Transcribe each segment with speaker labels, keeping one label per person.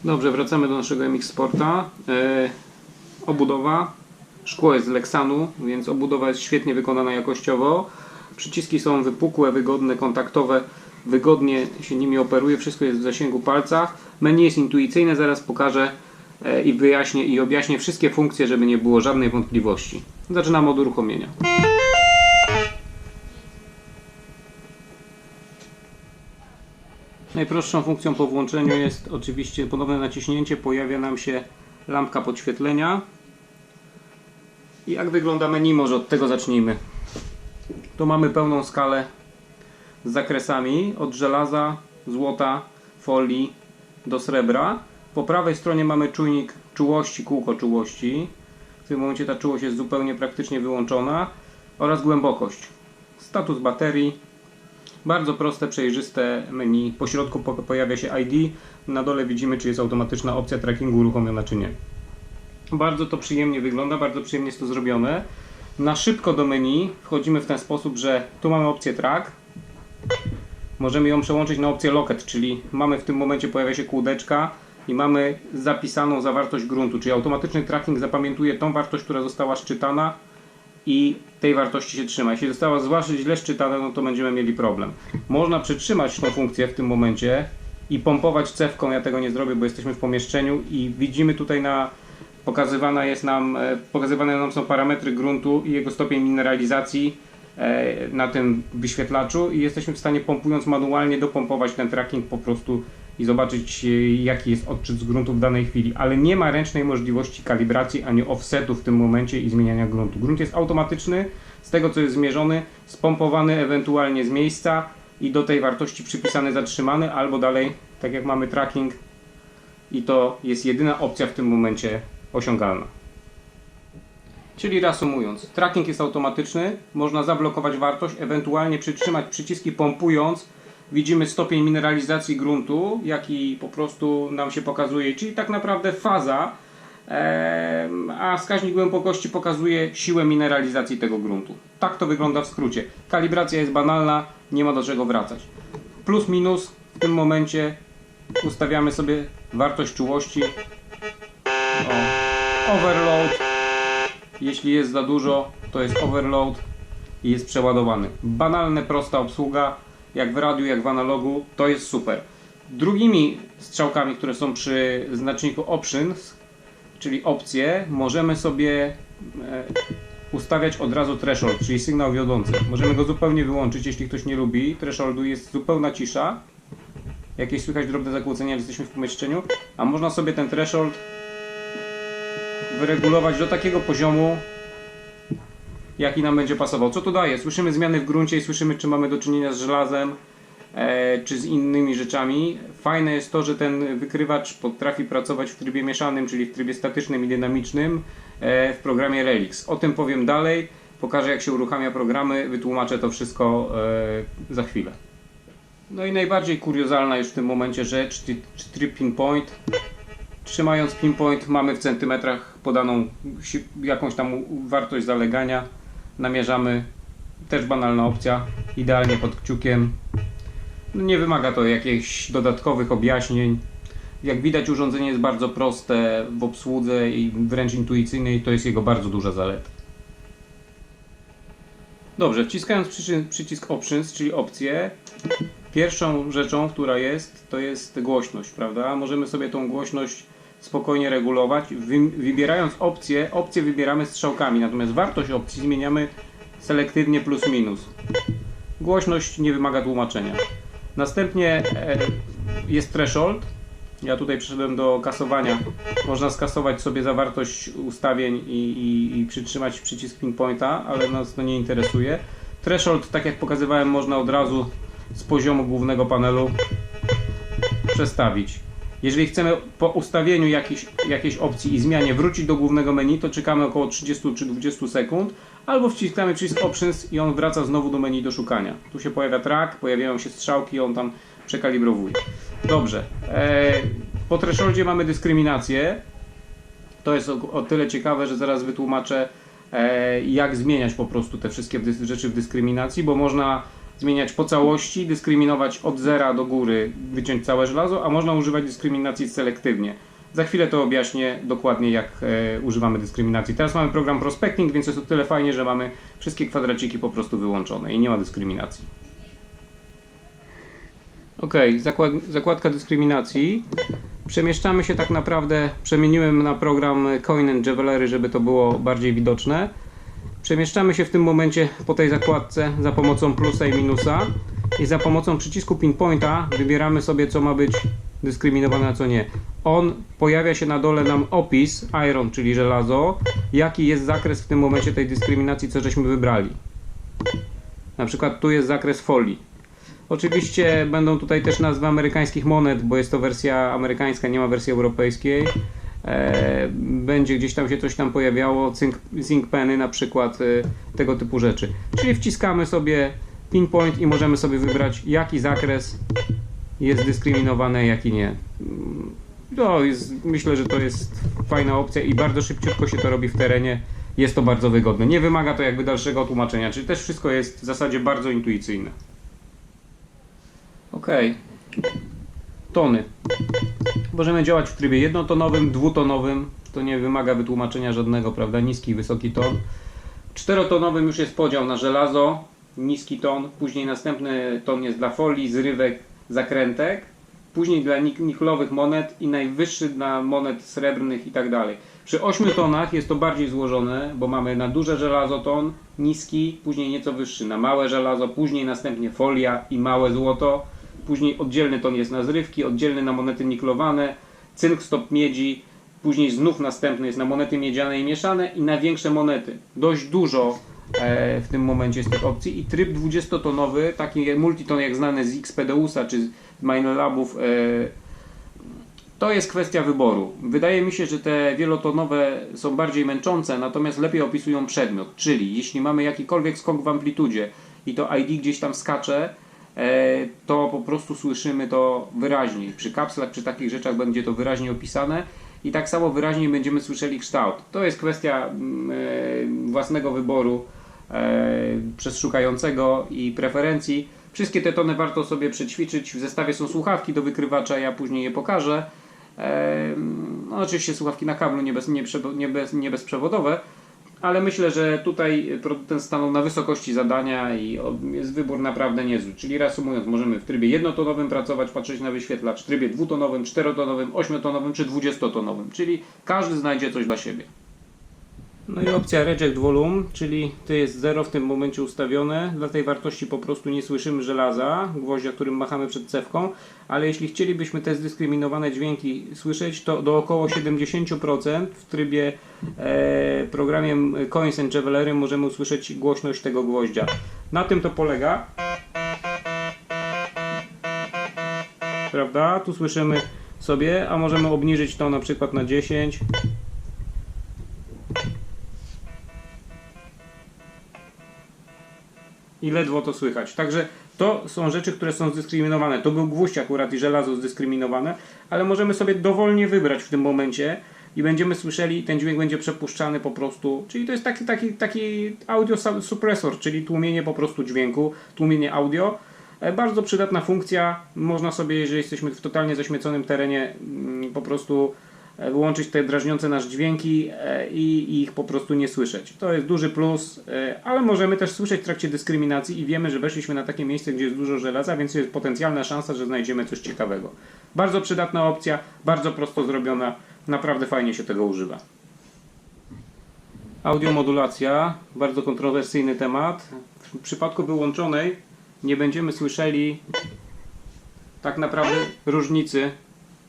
Speaker 1: Dobrze, wracamy do naszego MX Sporta. Obudowa. Szkło jest z Lexanu, więc obudowa jest świetnie wykonana jakościowo. Przyciski są wypukłe, wygodne, kontaktowe. Wygodnie się nimi operuje. Wszystko jest w zasięgu palca. Menu jest intuicyjne. Zaraz pokażę i wyjaśnię i objaśnię wszystkie funkcje, żeby nie było żadnej wątpliwości. Zaczynamy od uruchomienia. Najprostszą funkcją po włączeniu jest oczywiście ponowne naciśnięcie. Pojawia nam się lampka podświetlenia. I jak wygląda menu? Może od tego zacznijmy. Tu mamy pełną skalę z zakresami od żelaza, złota, folii do srebra. Po prawej stronie mamy czujnik czułości, kółko czułości. W tym momencie ta czułość jest zupełnie praktycznie wyłączona. Oraz głębokość. Status baterii. Bardzo proste, przejrzyste menu. Po środku pojawia się ID. Na dole widzimy, czy jest automatyczna opcja trackingu uruchomiona, czy nie. Bardzo to przyjemnie wygląda, bardzo przyjemnie jest to zrobione. Na szybko do menu wchodzimy w ten sposób, że tu mamy opcję track. Możemy ją przełączyć na opcję locket, czyli mamy w tym momencie pojawia się kółdeczka i mamy zapisaną zawartość gruntu, czyli automatyczny tracking zapamiętuje tą wartość, która została szczytana i tej wartości się trzyma. Jeśli została zwłaszcza źle szczytana, no to będziemy mieli problem. Można przytrzymać tą funkcję w tym momencie i pompować cewką. Ja tego nie zrobię, bo jesteśmy w pomieszczeniu i widzimy tutaj pokazywane nam są parametry gruntu i jego stopień mineralizacji na tym wyświetlaczu i jesteśmy w stanie, pompując manualnie, dopompować ten tracking po prostu i zobaczyć, jaki jest odczyt z gruntu w danej chwili, ale nie ma ręcznej możliwości kalibracji ani offsetu w tym momencie i zmieniania gruntu. Grunt jest automatyczny, z tego co jest zmierzony, spompowany ewentualnie z miejsca i do tej wartości przypisany, zatrzymany, albo dalej, tak jak mamy tracking, i to jest jedyna opcja w tym momencie osiągalna. Czyli reasumując, tracking jest automatyczny, można zablokować wartość, ewentualnie przytrzymać przyciski pompując. Widzimy stopień mineralizacji gruntu, jaki po prostu nam się pokazuje, czyli tak naprawdę faza, a wskaźnik głębokości pokazuje siłę mineralizacji tego gruntu. Tak to wygląda w skrócie. Kalibracja jest banalna, nie ma do czego wracać. Plus minus w tym momencie ustawiamy sobie wartość czułości. Overload. Jeśli jest za dużo, to jest overload i jest przeładowany. Banalna, prosta obsługa, jak w radiu, jak w analogu, to jest super. Drugimi strzałkami, które są przy znaczniku Options, czyli opcje, możemy sobie ustawiać od razu threshold, czyli sygnał wiodący. Możemy go zupełnie wyłączyć, jeśli ktoś nie lubi thresholdu, jest zupełna cisza. Jakieś słychać drobne zakłócenia, jesteśmy w pomieszczeniu, a można sobie ten threshold wyregulować do takiego poziomu, jaki nam będzie pasował. Co to daje? Słyszymy zmiany w gruncie i słyszymy, czy mamy do czynienia z żelazem, czy z innymi rzeczami. Fajne jest to, że ten wykrywacz potrafi pracować w trybie mieszanym, czyli w trybie statycznym i dynamicznym w programie Relix. O tym powiem dalej. Pokażę, jak się uruchamia programy, wytłumaczę to wszystko za chwilę. No i najbardziej kuriozalna już w tym momencie rzecz, tryb pinpoint. Trzymając pinpoint mamy w centymetrach podaną jakąś tam wartość zalegania. Namierzamy, też banalna opcja, idealnie pod kciukiem. Nie wymaga to jakichś dodatkowych objaśnień. Jak widać, urządzenie jest bardzo proste w obsłudze i wręcz intuicyjne i to jest jego bardzo duża zaleta. Dobrze, wciskając przycisk Options, czyli opcje, pierwszą rzeczą, która jest, to jest głośność, prawda? Możemy sobie tą głośność spokojnie regulować. Wybierając opcje wybieramy strzałkami, natomiast wartość opcji zmieniamy selektywnie plus minus. Głośność nie wymaga tłumaczenia. Następnie jest threshold. Ja tutaj przeszedłem do kasowania. Można skasować sobie zawartość ustawień i przytrzymać przycisk pinpointa, ale nas to nie interesuje. Threshold, tak jak pokazywałem, można od razu z poziomu głównego panelu przestawić. Jeżeli chcemy po ustawieniu jakiejś opcji i zmianie wrócić do głównego menu, to czekamy około 30 czy 20 sekund, albo wciskamy przycisk Options i on wraca znowu do menu do szukania. Tu się pojawia track, pojawiają się strzałki, on tam przekalibrowuje. Dobrze. Po thresholdzie mamy dyskryminację. To jest o tyle ciekawe, że zaraz wytłumaczę, jak zmieniać po prostu te wszystkie rzeczy w dyskryminacji, bo można zmieniać po całości, dyskryminować od zera do góry, wyciąć całe żelazo, a można używać dyskryminacji selektywnie. Za chwilę to objaśnię dokładnie, jak używamy dyskryminacji. Teraz mamy program Prospecting, więc jest o tyle fajnie, że mamy wszystkie kwadraciki po prostu wyłączone i nie ma dyskryminacji. Ok, zakładka dyskryminacji. Przemieszczamy się tak naprawdę, przemieniłem na program Coin and Jewelry, żeby to było bardziej widoczne. Przemieszczamy się w tym momencie po tej zakładce za pomocą plusa i minusa i za pomocą przycisku pinpointa wybieramy sobie, co ma być dyskryminowane, a co nie. Pojawia się na dole nam opis iron, czyli żelazo, jaki jest zakres w tym momencie tej dyskryminacji, co żeśmy wybrali. Na przykład tu jest zakres folii. Oczywiście będą tutaj też nazwy amerykańskich monet, bo jest to wersja amerykańska, nie ma wersji europejskiej. Będzie gdzieś tam się coś tam pojawiało, zinc penny na przykład, tego typu rzeczy. Czyli wciskamy sobie pinpoint i możemy sobie wybrać, jaki zakres jest dyskryminowany, a jaki nie. Myślę, że to jest fajna opcja i bardzo szybciutko się to robi w terenie. Jest to bardzo wygodne. Nie wymaga to jakby dalszego tłumaczenia, czyli też wszystko jest w zasadzie bardzo intuicyjne. Ok. Tony. Możemy działać w trybie jednotonowym, dwutonowym. To nie wymaga wytłumaczenia żadnego, prawda? Niski, wysoki ton. Czterotonowym już jest podział na żelazo, niski ton. Później następny ton jest dla folii, zrywek, zakrętek. Później dla niklowych monet i najwyższy dla monet srebrnych i tak dalej. Przy 8 tonach jest to bardziej złożone, bo mamy na duże żelazo ton, niski, później nieco wyższy na małe żelazo, później następnie folia i małe złoto. Później oddzielny ton jest na zrywki, oddzielny na monety niklowane, cynk, stop miedzi, później znów następny jest na monety miedziane i mieszane i na większe monety. Dość dużo w tym momencie jest tych opcji i tryb 20-tonowy, taki multiton jak znany z XPDUS-a czy z Minelabów, to jest kwestia wyboru. Wydaje mi się, że te wielotonowe są bardziej męczące, natomiast lepiej opisują przedmiot, czyli jeśli mamy jakikolwiek skok w amplitudzie i to ID gdzieś tam skacze, to po prostu słyszymy to wyraźniej. Przy kapslach, przy takich rzeczach będzie to wyraźnie opisane i tak samo wyraźniej będziemy słyszeli kształt. To jest kwestia własnego wyboru przez szukającego i preferencji. Wszystkie te tony warto sobie przećwiczyć. W zestawie są słuchawki do wykrywacza, ja później je pokażę. No, oczywiście słuchawki na kablu, nie bezprzewodowe. Ale myślę, że tutaj producent stanął na wysokości zadania i jest wybór naprawdę niezły. Czyli reasumując, możemy w trybie jednotonowym pracować, patrzeć na wyświetlacz, w trybie dwutonowym, czterotonowym, ośmiotonowym czy 20-tonowym. Czyli każdy znajdzie coś dla siebie. No i opcja Reject Volume, czyli to jest 0 w tym momencie ustawione. Dla tej wartości po prostu nie słyszymy żelaza, gwoździa, którym machamy przed cewką. Ale jeśli chcielibyśmy te zdyskryminowane dźwięki słyszeć, to do około 70% w trybie programie Coins and Jewelry możemy usłyszeć głośność tego gwoździa. Na tym to polega. Prawda? Tu słyszymy sobie, a możemy obniżyć to na przykład na 10. I ledwo to słychać. Także to są rzeczy, które są zdyskryminowane. To był gwóźdź akurat i żelazo zdyskryminowane, ale możemy sobie dowolnie wybrać w tym momencie i będziemy słyszeli, ten dźwięk będzie przepuszczany po prostu. Czyli to jest taki audio suppressor, czyli tłumienie po prostu dźwięku, tłumienie audio. Bardzo przydatna funkcja. Można sobie, jeżeli jesteśmy w totalnie zaśmieconym terenie, po prostu wyłączyć te drażniące nas dźwięki i ich po prostu nie słyszeć. To jest duży plus, ale możemy też słyszeć w trakcie dyskryminacji i wiemy, że weszliśmy na takie miejsce, gdzie jest dużo żelaza, więc jest potencjalna szansa, że znajdziemy coś ciekawego. Bardzo przydatna opcja, bardzo prosto zrobiona, naprawdę fajnie się tego używa. Audiomodulacja, bardzo kontrowersyjny temat. W przypadku wyłączonej nie będziemy słyszeli tak naprawdę różnicy.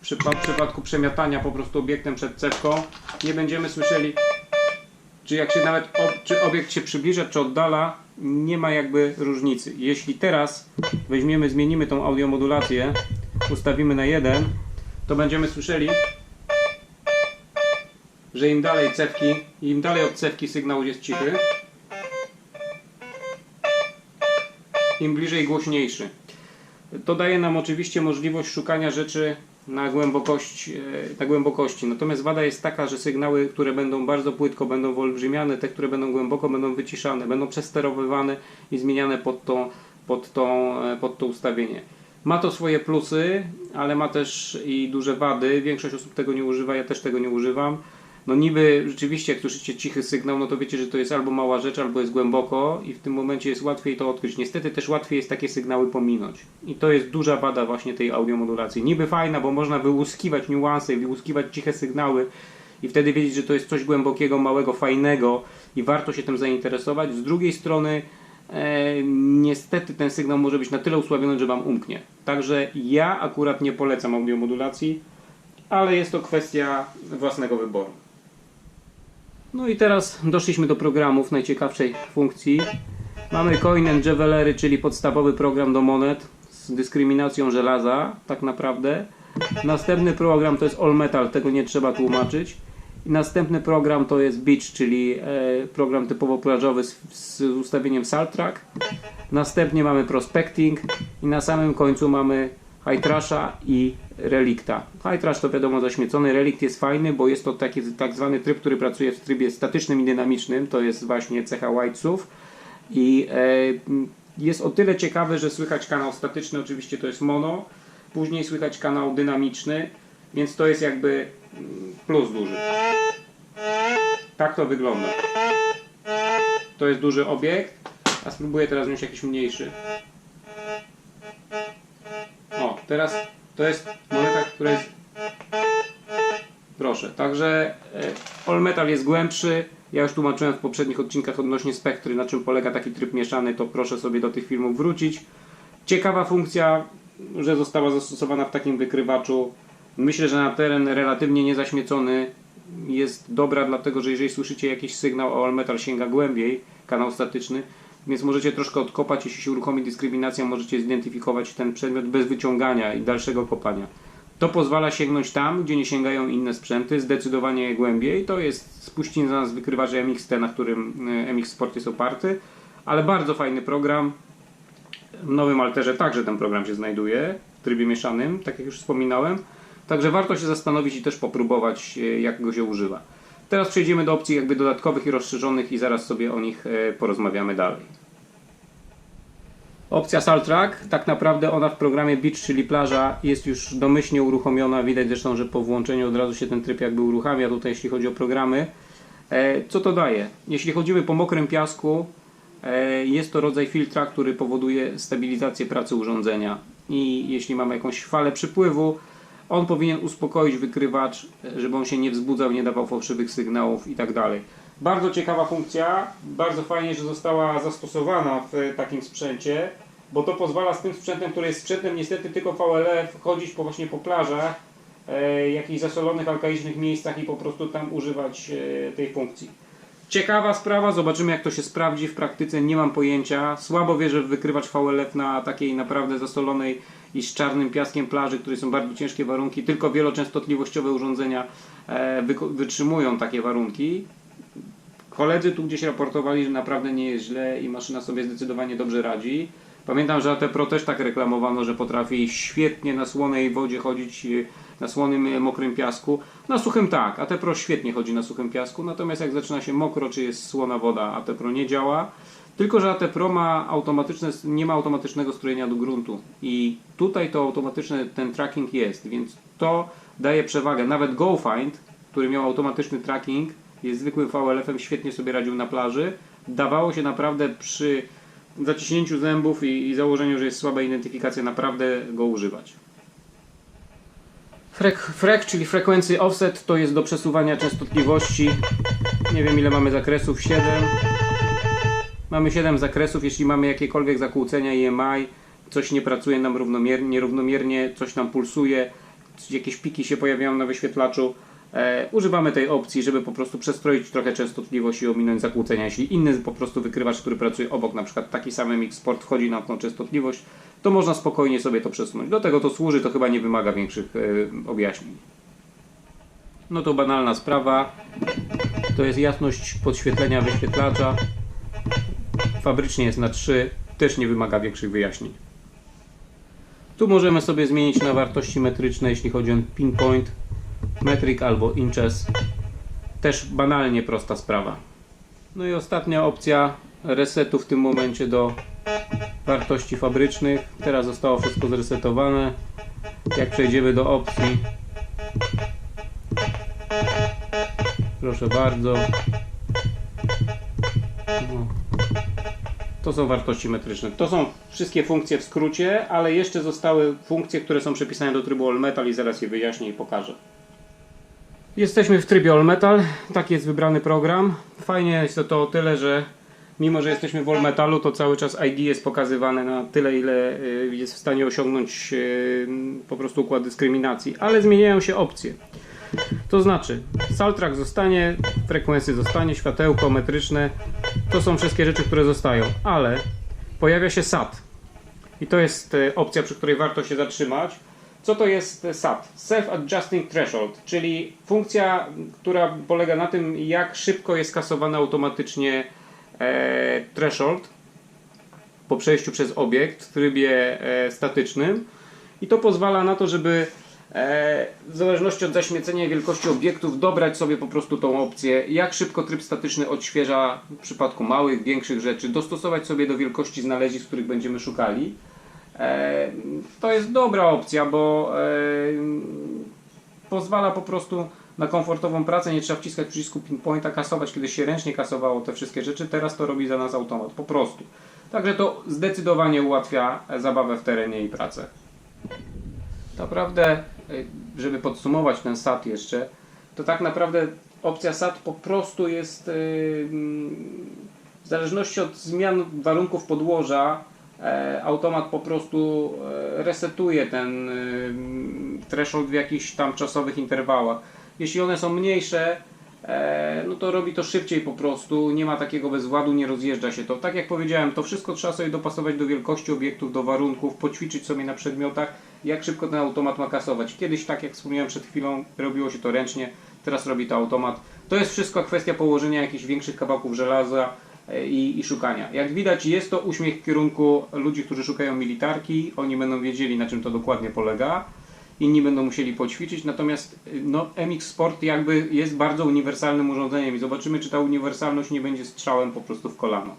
Speaker 1: W przypadku przemiatania po prostu obiektem przed cewką nie będziemy słyszeli, czy jak się nawet czy obiekt się przybliża, czy oddala, nie ma jakby różnicy. Jeśli teraz zmienimy tą audiomodulację, ustawimy na 1, to będziemy słyszeli, że im dalej od cewki sygnał jest cichy, im bliżej głośniejszy. To daje nam oczywiście możliwość szukania rzeczy na głębokości. Natomiast wada jest taka, że sygnały, które będą bardzo płytko, będą wyolbrzymiane, te, które będą głęboko, będą wyciszane, będą przesterowywane i zmieniane pod pod to ustawienie. Ma to swoje plusy, ale ma też i duże wady. Większość osób tego nie używa, ja też tego nie używam. No niby rzeczywiście, jak słyszycie cichy sygnał, no to wiecie, że to jest albo mała rzecz, albo jest głęboko i w tym momencie jest łatwiej to odkryć. Niestety też łatwiej jest takie sygnały pominąć. I to jest duża wada właśnie tej audiomodulacji. Niby fajna, bo można wyłuskiwać niuanse, wyłuskiwać ciche sygnały i wtedy wiedzieć, że to jest coś głębokiego, małego, fajnego i warto się tym zainteresować. Z drugiej strony niestety ten sygnał może być na tyle usłabiony, że Wam umknie. Także ja akurat nie polecam audiomodulacji, ale jest to kwestia własnego wyboru. No i teraz doszliśmy do programów najciekawszej funkcji. Mamy Coin and Jewelry, czyli podstawowy program do monet z dyskryminacją żelaza, tak naprawdę. Następny program to jest All Metal, tego nie trzeba tłumaczyć. I następny program to jest Beach, czyli program typowo plażowy z ustawieniem Salttrack. Następnie mamy Prospecting i na samym końcu mamy High Trasha i Relicta. High Trash to wiadomo zaśmiecony, Relict jest fajny, bo jest to taki tak zwany tryb, który pracuje w trybie statycznym i dynamicznym. To jest właśnie cecha Whitesów. I jest o tyle ciekawy, że słychać kanał statyczny, oczywiście to jest mono. Później słychać kanał dynamiczny, więc to jest jakby plus duży. Tak to wygląda. To jest duży obiekt, a spróbuję teraz wziąć jakiś mniejszy. O, teraz to jest moneta, która jest... Proszę, także All Metal jest głębszy. Ja już tłumaczyłem w poprzednich odcinkach odnośnie spektry, na czym polega taki tryb mieszany, to proszę sobie do tych filmów wrócić. Ciekawa funkcja, że została zastosowana w takim wykrywaczu. Myślę, że na teren relatywnie niezaśmiecony jest dobra, dlatego że jeżeli słyszycie jakiś sygnał, All Metal sięga głębiej, kanał statyczny, więc możecie troszkę odkopać, jeśli się uruchomi dyskryminacja, możecie zidentyfikować ten przedmiot bez wyciągania i dalszego kopania. To pozwala sięgnąć tam, gdzie nie sięgają inne sprzęty, zdecydowanie głębiej. To jest spuścizna z wykrywacza MXT, na którym MX Sport jest oparty, ale bardzo fajny program. W nowym Alterze także ten program się znajduje w trybie mieszanym, tak jak już wspominałem. Także warto się zastanowić i też popróbować, jak go się używa. Teraz przejdziemy do opcji jakby dodatkowych i rozszerzonych i zaraz sobie o nich porozmawiamy dalej. Opcja Salttrack, tak naprawdę ona w programie Beach, czyli plaża, jest już domyślnie uruchomiona. Widać zresztą, że po włączeniu od razu się ten tryb jakby uruchamia tutaj, jeśli chodzi o programy. Co to daje? Jeśli chodzimy po mokrym piasku, jest to rodzaj filtra, który powoduje stabilizację pracy urządzenia. I jeśli mamy jakąś falę przypływu, on powinien uspokoić wykrywacz, żeby on się nie wzbudzał, nie dawał fałszywych sygnałów i tak dalej. Bardzo ciekawa funkcja, bardzo fajnie, że została zastosowana w takim sprzęcie, bo to pozwala z tym sprzętem, który jest sprzętem niestety tylko VLF, chodzić właśnie po plażach, jakichś zasolonych, alkalicznych miejscach i po prostu tam używać tej funkcji. Ciekawa sprawa, zobaczymy jak to się sprawdzi w praktyce, nie mam pojęcia. Słabo wierzę w wykrywacz VLF na takiej naprawdę zasolonej i z czarnym piaskiem plaży, które są bardzo ciężkie warunki. Tylko wieloczęstotliwościowe urządzenia wytrzymują takie warunki. Koledzy tu gdzieś raportowali, że naprawdę nie jest źle i maszyna sobie zdecydowanie dobrze radzi. Pamiętam, że AT Pro też tak reklamowano, że potrafi świetnie na słonej wodzie chodzić, na słonym, mokrym piasku. Na suchym tak, AT Pro świetnie chodzi na suchym piasku, natomiast jak zaczyna się mokro, czy jest słona woda, AT Pro nie działa. Tylko że AT Pro nie ma automatycznego strojenia do gruntu i tutaj to automatyczne, ten tracking jest, więc to daje przewagę. Nawet GoFind, który miał automatyczny tracking, jest zwykłym VLF-em, świetnie sobie radził na plaży. Dawało się naprawdę przy zaciśnięciu zębów i założeniu, że jest słaba identyfikacja, naprawdę go używać. Frek, czyli frequency offset, to jest do przesuwania częstotliwości. Nie wiem ile mamy zakresów, 7. Mamy 7 zakresów, jeśli mamy jakiekolwiek zakłócenia EMI, coś nie pracuje nam nierównomiernie, coś nam pulsuje, jakieś piki się pojawiają na wyświetlaczu. Używamy tej opcji, żeby po prostu przestroić trochę częstotliwość i ominąć zakłócenia. Jeśli inny po prostu wykrywacz, który pracuje obok, na przykład taki sam MX Sport wchodzi na tą częstotliwość, to można spokojnie sobie to przesunąć. Do tego to służy, to chyba nie wymaga większych objaśnień. No to banalna sprawa. To jest jasność podświetlenia wyświetlacza. Fabrycznie jest na 3, też nie wymaga większych wyjaśnień. Tu możemy sobie zmienić na wartości metryczne, jeśli chodzi o pinpoint, metric albo inches. Też banalnie prosta sprawa. No i ostatnia opcja resetu w tym momencie do wartości fabrycznych. Teraz zostało wszystko zresetowane. Jak przejdziemy do opcji, proszę bardzo, to są wartości metryczne. To są wszystkie funkcje w skrócie, ale jeszcze zostały funkcje, które są przypisane do trybu All Metal i zaraz je wyjaśnię i pokażę. Jesteśmy w trybie All Metal, taki jest wybrany program. Fajnie jest to o tyle, że mimo że jesteśmy w All Metalu, to cały czas ID jest pokazywane na tyle, ile jest w stanie osiągnąć po prostu układ dyskryminacji, ale zmieniają się opcje. To znaczy, Saltrack zostanie, frekwencje zostanie, światełko metryczne, to są wszystkie rzeczy, które zostają, ale pojawia się SAT i to jest opcja, przy której warto się zatrzymać. Co to jest SAT? Self-Adjusting Threshold, czyli funkcja, która polega na tym, jak szybko jest kasowany automatycznie threshold po przejściu przez obiekt w trybie statycznym i to pozwala na to, żeby w zależności od zaśmiecenia i wielkości obiektów dobrać sobie po prostu tą opcję, jak szybko tryb statyczny odświeża w przypadku małych, większych rzeczy, dostosować sobie do wielkości znalezisk, których będziemy szukali. To jest dobra opcja, bo pozwala po prostu na komfortową pracę, nie trzeba wciskać przycisku pinpointa, kasować, kiedyś się ręcznie kasowało te wszystkie rzeczy, teraz to robi za nas automat, po prostu. Także to zdecydowanie ułatwia zabawę w terenie i pracę. Naprawdę, żeby podsumować ten SAT jeszcze, to tak naprawdę opcja SAT po prostu jest w zależności od zmian warunków podłoża, automat po prostu resetuje ten threshold w jakichś tam czasowych interwałach. Jeśli one są mniejsze, no to robi to szybciej po prostu, nie ma takiego bezwładu, nie rozjeżdża się to. Tak jak powiedziałem, to wszystko trzeba sobie dopasować do wielkości obiektów, do warunków, poćwiczyć sobie na przedmiotach, jak szybko ten automat ma kasować. Kiedyś, tak jak wspomniałem przed chwilą, robiło się to ręcznie, teraz robi to automat. To jest wszystko kwestia położenia jakichś większych kawałków żelaza i szukania. Jak widać, jest to uśmiech w kierunku ludzi, którzy szukają militarki, oni będą wiedzieli, na czym to dokładnie polega. Inni będą musieli poćwiczyć, natomiast no, MX Sport jakby jest bardzo uniwersalnym urządzeniem i zobaczymy, czy ta uniwersalność nie będzie strzałem po prostu w kolano.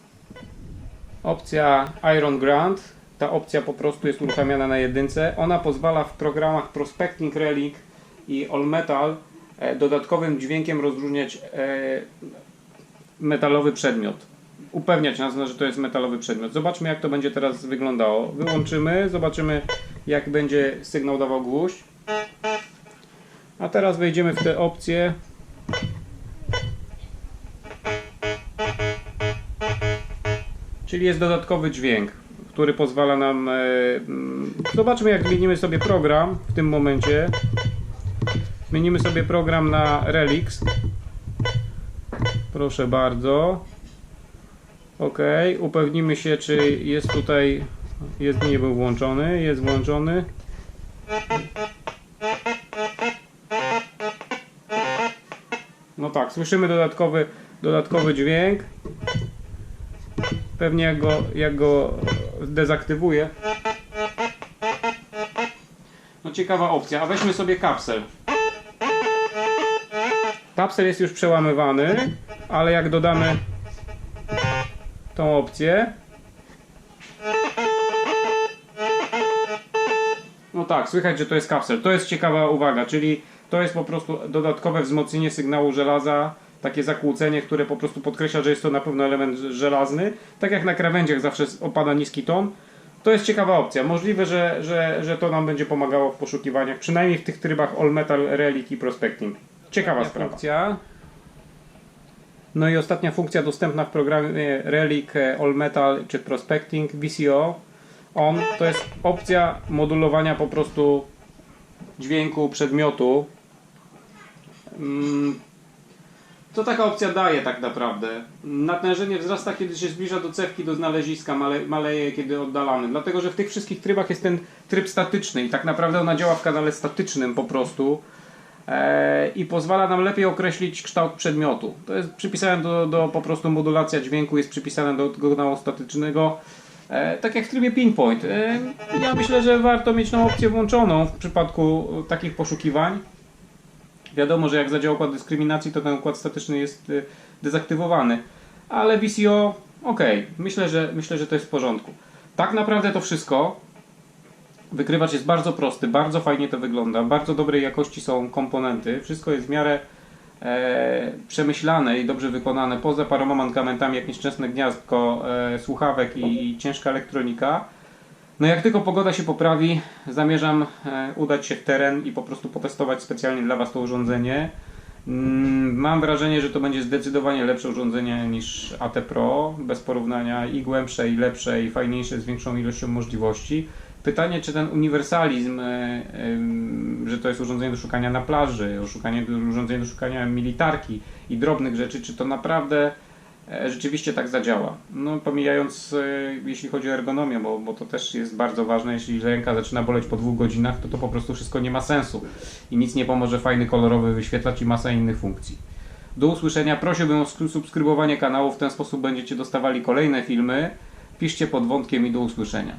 Speaker 1: Opcja Iron Grant, ta opcja po prostu jest uruchamiana na jedynce. Ona pozwala w programach Prospecting Relic i All Metal dodatkowym dźwiękiem rozróżniać metalowy przedmiot. Upewniać nas, że to jest metalowy przedmiot. Zobaczmy, jak to będzie teraz wyglądało. Wyłączymy, zobaczymy, jak będzie sygnał dawał gwóźdź. A teraz wejdziemy w te opcje. Czyli jest dodatkowy dźwięk, który pozwala nam... Zobaczmy, jak zmienimy sobie program w tym momencie. Zmienimy sobie program na Relix. Proszę bardzo. OK, upewnimy się, czy jest tutaj, nie był włączony, jest włączony. No tak, słyszymy dodatkowy dźwięk. Pewnie jak go dezaktywuję. No ciekawa opcja, a weźmy sobie kapsel. Kapsel jest już przełamywany, ale jak dodamy tą opcję, no tak, słychać, że to jest kapsel. To jest ciekawa uwaga, czyli to jest po prostu dodatkowe wzmocnienie sygnału żelaza, takie zakłócenie, które po prostu podkreśla, że jest to na pewno element żelazny. Tak jak na krawędziach zawsze opada niski ton. To jest ciekawa opcja. Możliwe, że to nam będzie pomagało w poszukiwaniach, przynajmniej w tych trybach All Metal, Relic i Prospecting. Ciekawa sprawa. No i ostatnia funkcja dostępna w programie Relic, All Metal czy Prospecting, VCO On, to jest opcja modulowania po prostu dźwięku przedmiotu. Co taka opcja daje tak naprawdę? Natężenie wzrasta, kiedy się zbliża do cewki, do znaleziska, maleje, kiedy oddalamy. Dlatego, że w tych wszystkich trybach jest ten tryb statyczny i tak naprawdę ona działa w kanale statycznym po prostu. I pozwala nam lepiej określić kształt przedmiotu. To jest przypisane do po prostu modulacja dźwięku, jest przypisane do kanału statycznego. Tak jak w trybie pinpoint. Ja myślę, że warto mieć tą opcję włączoną w przypadku takich poszukiwań. Wiadomo, że jak zadziała układ dyskryminacji, to ten układ statyczny jest dezaktywowany. Ale VCO ok, myślę, że to jest w porządku. Tak naprawdę to wszystko. Wykrywacz jest bardzo prosty, bardzo fajnie to wygląda, bardzo dobrej jakości są komponenty, wszystko jest w miarę przemyślane i dobrze wykonane, poza paroma mankamentami jak nieszczęsne gniazdko słuchawek i ciężka elektronika. No jak tylko pogoda się poprawi, zamierzam udać się w teren i po prostu potestować specjalnie dla Was to urządzenie. Mam wrażenie, że to będzie zdecydowanie lepsze urządzenie niż AT Pro, bez porównania, i głębsze, i lepsze, i fajniejsze, z większą ilością możliwości. Pytanie, czy ten uniwersalizm, że to jest urządzenie do szukania na plaży, urządzenie do szukania militarki i drobnych rzeczy, czy to naprawdę rzeczywiście tak zadziała. No pomijając, jeśli chodzi o ergonomię, bo to też jest bardzo ważne, jeśli ręka zaczyna boleć po 2 godzinach, to po prostu wszystko nie ma sensu i nic nie pomoże fajny kolorowy wyświetlacz i masa innych funkcji. Do usłyszenia, prosiłbym o subskrybowanie kanału, w ten sposób będziecie dostawali kolejne filmy. Piszcie pod wątkiem i do usłyszenia.